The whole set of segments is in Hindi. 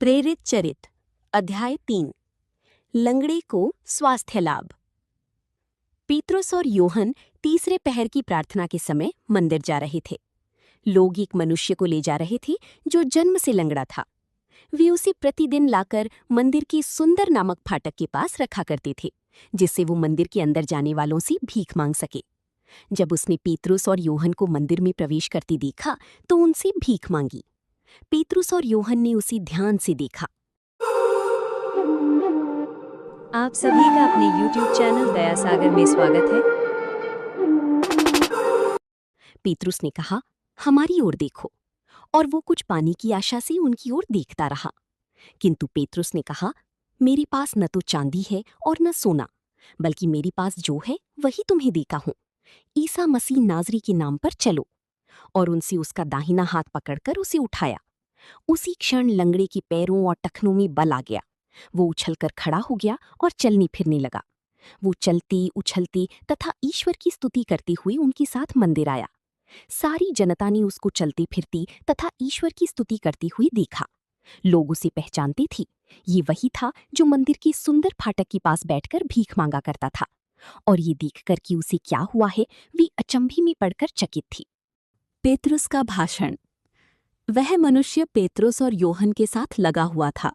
प्रेरित चरित अध्याय 3 लंगड़े को स्वास्थ्य लाभ। पीतरुस और योहन तीसरे पहर की प्रार्थना के समय मंदिर जा रहे थे। लोग एक मनुष्य को ले जा रहे थे जो जन्म से लंगड़ा था। वे उसे प्रतिदिन लाकर मंदिर के सुंदर नामक फाटक के पास रखा करते थे, जिससे वो मंदिर के अंदर जाने वालों से भीख मांग सके। जब उसने पीतरुस और योहन को मंदिर में प्रवेश करते देखा तो उनसे भीख मांगी। पीतरुस और योहन ने उसे ध्यान से देखा। आप सभी का अपने YouTube चैनल दया सागर में स्वागत है। पीतरुस ने कहा, हमारी ओर देखो, और वो कुछ पाने की आशा से उनकी ओर देखता रहा। किंतु पीतरुस ने कहा, मेरे पास न तो चांदी है और न सोना, बल्कि मेरे पास जो है वही तुम्हें देता हूं। ईसा मसीह नाजरी के नाम पर चलो। और उनसे उसका दाहिना हाथ पकड़कर उसे उठाया। उसी क्षण लंगड़े के पैरों और टखनों में बल आ गया। वो उछलकर खड़ा हो गया और चलने फिरने लगा। वो चलती उछलती तथा ईश्वर की स्तुति करती हुई उनके साथ मंदिर आया। सारी जनता ने उसको चलती फिरती तथा ईश्वर की स्तुति करती हुई देखा। लोग उसे पहचानते थे। ये वही था जो मंदिर के सुंदर फाटक के पास बैठकर भीख मांगा करता था। और ये देखकर कि उसे क्या हुआ है, वे अचंभे में पड़कर चकित थी। पेतरुस का भाषण। वह मनुष्य पेतरुस और योहन के साथ लगा हुआ था,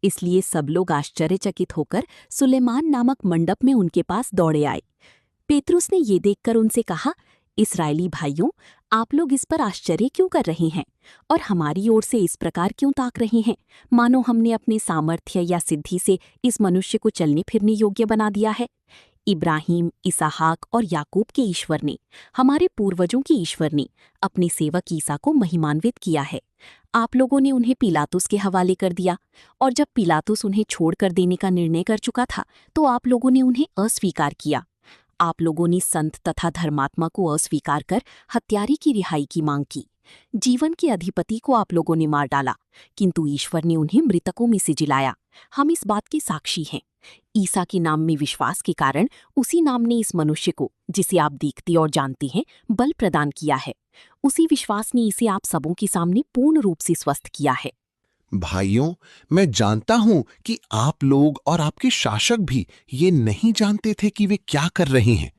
इसलिए सब लोग आश्चर्यचकित होकर सुलेमान नामक मंडप में उनके पास दौड़े आए। पेतरुस ने ये देखकर उनसे कहा, इस्राएली भाइयों, आप लोग इस पर आश्चर्य क्यों कर रहे हैं और हमारी ओर से इस प्रकार क्यों ताक रहे हैं, मानो हमने अपने सामर्थ्य या सिद्धि से इस मनुष्य को चलने फिरने योग्य बना दिया है। इब्राहिम, इसहाक और याकूब के ईश्वर ने, हमारे पूर्वजों के ईश्वर ने अपने सेवक ईसा को महिमान्वित किया है। आप लोगों ने उन्हें पिलातुस के हवाले कर दिया, और जब पिलातुस उन्हें छोड़कर देने का निर्णय कर चुका था तो आप लोगों ने उन्हें अस्वीकार किया। आप लोगों ने संत तथा धर्मात्मा को अस्वीकार कर हत्यारे की रिहाई की मांग की। जीवन के अधिपति को आप लोगों ने मार डाला, किंतु ईश्वर ने उन्हें मृतकों में से जिलाया। हम इस बात के साक्षी हैं। ईसा के नाम में विश्वास के कारण उसी नाम ने इस मनुष्य को, जिसे आप देखते और जानते हैं, बल प्रदान किया है। उसी विश्वास ने इसे आप सबों के सामने पूर्ण रूप से स्वस्थ किया है। भाइयों, मैं जानता हूं कि आप लोग और आपके शासक भी ये नहीं जानते थे कि वे क्या कर रहे हैं।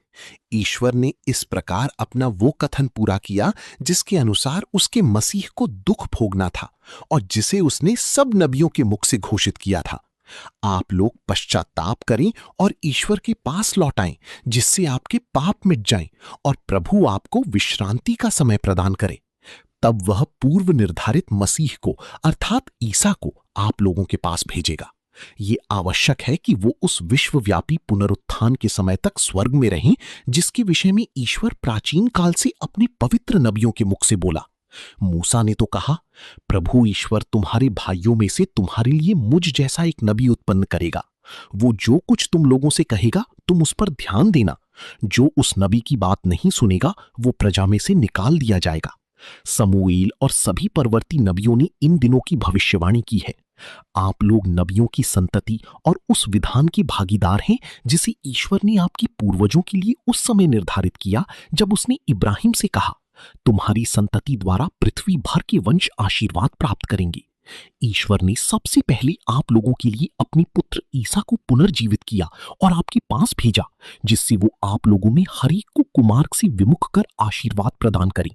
ईश्वर ने इस प्रकार अपना वो कथन पूरा किया जिसके अनुसार उसके मसीह को दुख भोगना था और जिसे उसने सब नबियों के मुख से घोषित किया था। आप लोग पश्चाताप करें और ईश्वर के पास लौट आएं, जिससे आपके पाप मिट जाएं और प्रभु आपको विश्रांति का समय प्रदान करे। तब वह पूर्व निर्धारित मसीह को अर्थात ईसा को आप लोगों के पास भेजेगा। ये आवश्यक है कि वो उस विश्वव्यापी पुनरुत्थान के समय तक स्वर्ग में रहें, जिसके विषय में ईश्वर प्राचीन काल से अपने पवित्र नबियों के मुख से बोला। मूसा ने तो कहा, प्रभु ईश्वर तुम्हारे भाइयों में से तुम्हारे लिए मुझ जैसा एक नबी उत्पन्न करेगा। वो जो कुछ तुम लोगों से कहेगा तुम उस पर ध्यान देना। जो उस नबी की बात नहीं सुनेगा वो प्रजा में से निकाल दिया जाएगा। समूएल और सभी परवर्ती नबियों ने इन दिनों की भविष्यवाणी की है। आप लोग नबियों की संतति और उस विधान के भागीदार हैं जिसे ईश्वर ने आपके पूर्वजों के लिए उस समय निर्धारित किया जब उसने इब्राहिम से कहा, तुम्हारी संतति द्वारा पृथ्वी भर के वंश आशीर्वाद प्राप्त करेंगे। ईश्वर ने सबसे पहले आप लोगों के लिए अपने पुत्र ईसा को पुनर्जीवित किया और आपके पास भेजा, जिससे वो आप लोगों में हर एक को कुमार्ग से विमुख कर आशीर्वाद प्रदान करें।